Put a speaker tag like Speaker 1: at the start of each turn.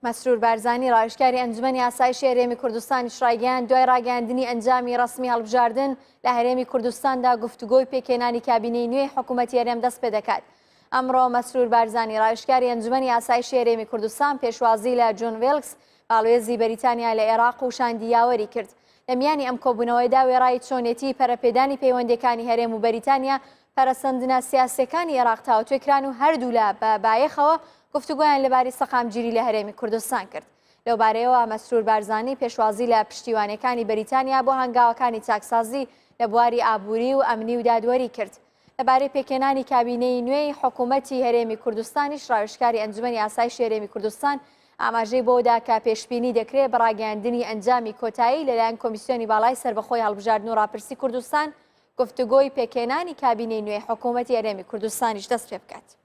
Speaker 1: مەسرور بارزانی ڕاوێژکاری ئەنجومەنی ئاسایشی هەرێمی کوردستانی شڕایگەیاند دوای ڕاگەیاندنی ئەنجامی ڕەسمی هەڵبژاردن لە هەرێمی کوردستاندا گفتوگۆی پێکهێنانی کابینەی نوێی حکوومەتی هەرێم دەست پێ دەکات. ئەمڕۆ مەسرور بارزانی ڕاوێژکاری ئەنجومەنی ئاسایشی هەرێمی کوردستان پێشوازی لە جۆن وێلکس باڵێزی بەریتانیا لە عێراق و شاندی یاوەری کرد. لە میانی ئەم کۆبوونەوەیدا وێڕای چۆنێتی پەرەپێدانی پەیوەندەکانی هەرێم و بەریتانیا پەرەسەندنە سیاسەکانی عێراق تاوتوێکران و هەردوو لە بە بایەخەوە گفتوگۆیان لەباری سەقامگیری لە هەرێمی کوردستان کرد. لەو بارەیەوە مەسرور بارزانی پێشوازی لە پشتیوانەکانی بەریتانیا بۆ هەنگاوەکانی چاکسازی لە بواری ئابووری و ئەمنی و دادوەری کرد. لەبارەی پێکهێنانی کابینەی نوێی حکوومەتی هەرێمی کوردستانیش ڕاوێژکاری ئەنجومەنی ئاسایشی هەرێمی کوردستان ئاماژەی بۆدا کە پێشبینی دەکرێت بە ڕاگەیاندنی ئەنجامی کۆتایی لەلایەن کۆمیسیۆنی باڵای سەربەخۆی هەڵبژاردن و ڕاپرسی کوردستان گفتوگۆی پێکهێنانی کابینەی نوێی حکوومەتی هەرێمی کوردستانیش دەست پێ بکات.